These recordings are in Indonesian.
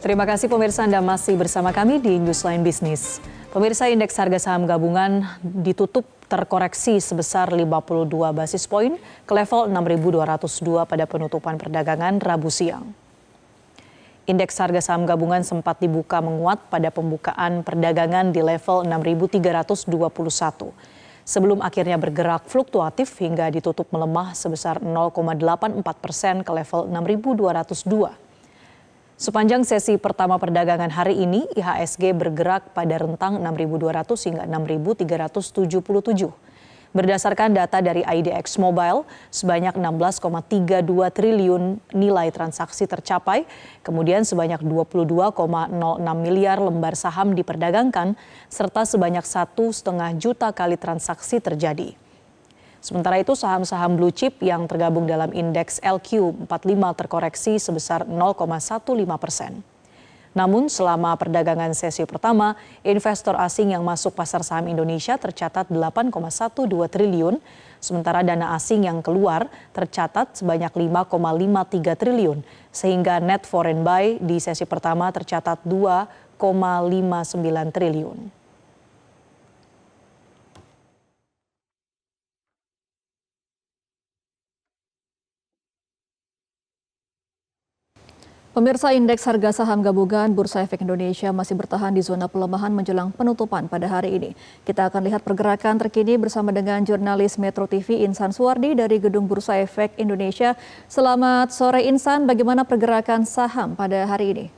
Terima kasih pemirsa Anda masih bersama kami di Newsline Business. Pemirsa, indeks harga saham gabungan ditutup terkoreksi sebesar 52 basis poin ke level 6.202 pada penutupan perdagangan Rabu siang. Indeks harga saham gabungan sempat dibuka menguat pada pembukaan perdagangan di level 6.321. Sebelum akhirnya bergerak fluktuatif hingga ditutup melemah sebesar 0,84% ke level 6.202. Sepanjang sesi pertama perdagangan hari ini, IHSG bergerak pada rentang 6.200 hingga 6.377. Berdasarkan data dari IDX Mobile, sebanyak 16,32 triliun nilai transaksi tercapai, kemudian sebanyak 22,06 miliar lembar saham diperdagangkan, serta sebanyak 1,5 juta kali transaksi terjadi. Sementara itu saham-saham blue chip yang tergabung dalam indeks LQ45 terkoreksi sebesar 0,15%. Namun selama perdagangan sesi pertama, investor asing yang masuk pasar saham Indonesia tercatat 8,12 triliun, sementara dana asing yang keluar tercatat sebanyak 5,53 triliun, sehingga net foreign buy di sesi pertama tercatat 2,59 triliun. Pemirsa, indeks harga saham gabungan Bursa Efek Indonesia masih bertahan di zona pelemahan menjelang penutupan pada hari ini. Kita akan lihat pergerakan terkini bersama dengan jurnalis Metro TV Insan Suwardi dari Gedung Bursa Efek Indonesia. Selamat sore Insan, bagaimana pergerakan saham pada hari ini?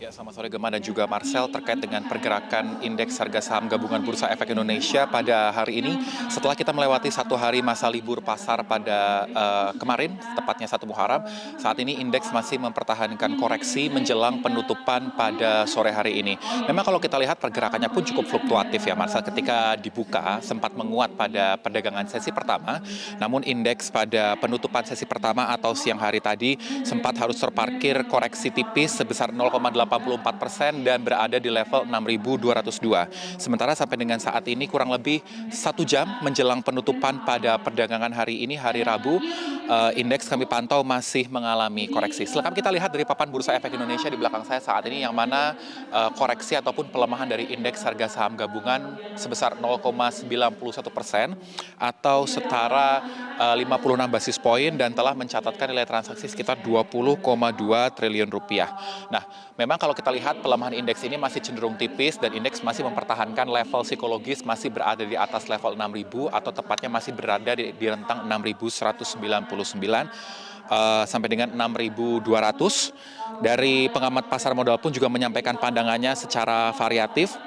Ya, selamat sore Gemma dan juga Marcel, terkait dengan pergerakan indeks harga saham gabungan Bursa Efek Indonesia pada hari ini. Setelah kita melewati satu hari masa libur pasar pada kemarin, tepatnya 1 Muharram, saat ini indeks masih mempertahankan koreksi menjelang penutupan pada sore hari ini. Memang kalau kita lihat pergerakannya pun cukup fluktuatif ya Marcel, ketika dibuka sempat menguat pada perdagangan sesi pertama, namun indeks pada penutupan sesi pertama atau siang hari tadi sempat harus terparkir koreksi tipis sebesar 0,84% dan berada di level 6.202. Sementara sampai dengan saat ini kurang lebih 1 jam menjelang penutupan pada perdagangan hari ini, hari Rabu, indeks kami pantau masih mengalami koreksi. Selengkap kita lihat dari papan Bursa Efek Indonesia di belakang saya saat ini, yang mana koreksi ataupun pelemahan dari indeks harga saham gabungan sebesar 0,91% atau setara 56 basis poin dan telah mencatatkan nilai transaksi sekitar 20,2 triliun rupiah. Nah, memang kalau kita lihat pelemahan indeks ini masih cenderung tipis dan indeks masih mempertahankan level psikologis masih berada di atas level 6.000 atau tepatnya masih berada di rentang 6.199 sampai dengan 6.200. Dari pengamat pasar modal pun juga menyampaikan pandangannya secara variatif.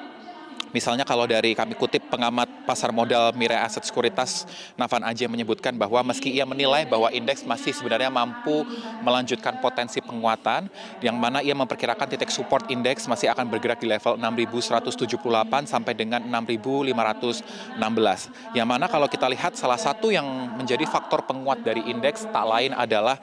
Misalnya kalau dari kami kutip pengamat pasar modal Mirae Asset Sekuritas Navan Aji menyebutkan bahwa meski ia menilai bahwa indeks masih sebenarnya mampu melanjutkan potensi penguatan, yang mana ia memperkirakan titik support indeks masih akan bergerak di level 6.178 sampai dengan 6.516. Yang mana kalau kita lihat salah satu yang menjadi faktor penguat dari indeks tak lain adalah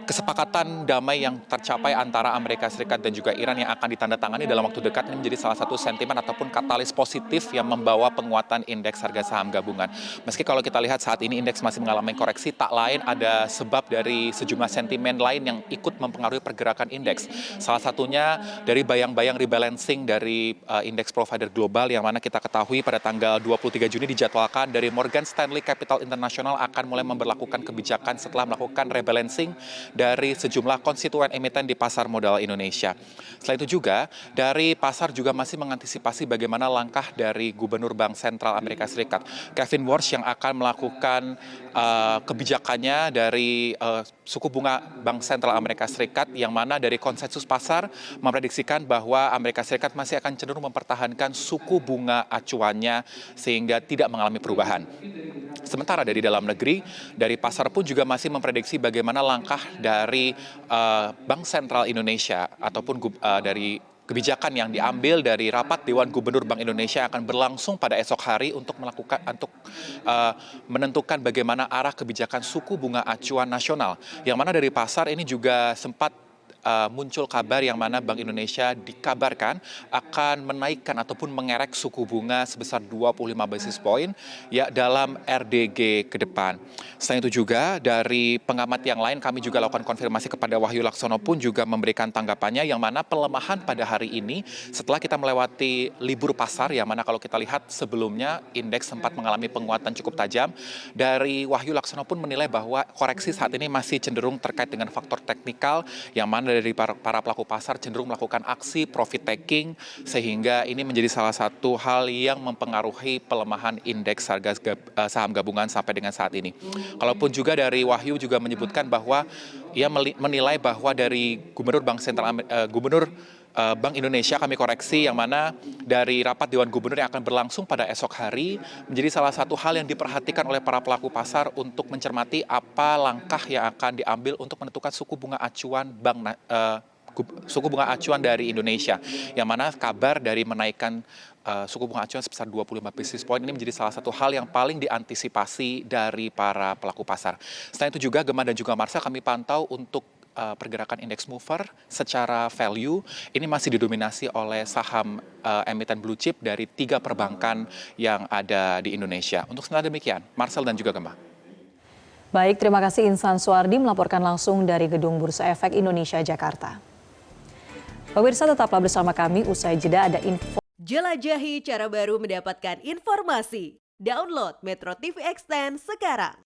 kesepakatan damai yang tercapai antara Amerika Serikat dan juga Iran yang akan ditandatangani dalam waktu dekat. Ini menjadi salah satu sentimen ataupun katalis positif yang membawa penguatan indeks harga saham gabungan. Meski kalau kita lihat saat ini indeks masih mengalami koreksi, tak lain ada sebab dari sejumlah sentimen lain yang ikut mempengaruhi pergerakan indeks. Salah satunya dari bayang-bayang rebalancing dari indeks provider global, yang mana kita ketahui pada tanggal 23 Juni dijadwalkan dari Morgan Stanley Capital International akan mulai memberlakukan kebijakan setelah melakukan rebalancing dari sejumlah konstituen emiten di pasar modal Indonesia. Selain itu juga, dari pasar juga masih mengantisipasi bagaimana langkah dari Gubernur Bank Sentral Amerika Serikat, Kevin Warsh, yang akan melakukan kebijakannya dari suku bunga Bank Sentral Amerika Serikat, yang mana dari konsensus pasar memprediksikan bahwa Amerika Serikat masih akan cenderung mempertahankan suku bunga acuannya sehingga tidak mengalami perubahan. Sementara dari dalam negeri, dari pasar pun juga masih memprediksi bagaimana langkah dari Bank Sentral Indonesia ataupun dari kebijakan yang diambil dari rapat Dewan Gubernur Bank Indonesia akan berlangsung pada esok hari untuk menentukan bagaimana arah kebijakan suku bunga acuan nasional. Yang mana dari pasar ini juga sempat muncul kabar yang mana Bank Indonesia dikabarkan akan menaikkan ataupun mengerek suku bunga sebesar 25 basis point ya dalam RDG ke depan. Selain itu juga dari pengamat yang lain kami juga lakukan konfirmasi kepada Wahyu Laksono pun juga memberikan tanggapannya yang mana pelemahan pada hari ini setelah kita melewati libur pasar yang mana kalau kita lihat sebelumnya indeks sempat mengalami penguatan cukup tajam. Dari Wahyu Laksono pun menilai bahwa koreksi saat ini masih cenderung terkait dengan faktor teknikal yang mana dari para pelaku pasar cenderung melakukan aksi profit taking sehingga ini menjadi salah satu hal yang mempengaruhi pelemahan indeks harga saham gabungan sampai dengan saat ini. Kalaupun juga dari Wahyu juga menyebutkan bahwa ia menilai bahwa dari Gubernur Bank Indonesia kami koreksi yang mana dari rapat Dewan Gubernur yang akan berlangsung pada esok hari menjadi salah satu hal yang diperhatikan oleh para pelaku pasar untuk mencermati apa langkah yang akan diambil untuk menentukan suku bunga acuan dari Indonesia, yang mana kabar dari menaikkan suku bunga acuan sebesar 25 basis point ini menjadi salah satu hal yang paling diantisipasi dari para pelaku pasar. Selain itu juga Gemma dan juga Marsha kami pantau untuk pergerakan indeks mover secara value ini masih didominasi oleh saham emiten blue chip dari 3 perbankan yang ada di Indonesia. Untuk sementara demikian, Marcel dan juga Gemma. Baik, terima kasih Insan Suwardi melaporkan langsung dari Gedung Bursa Efek Indonesia, Jakarta. Pemirsa tetaplah bersama kami, usai jeda ada info. Jelajahi cara baru mendapatkan informasi. Download Metro TV Extend sekarang.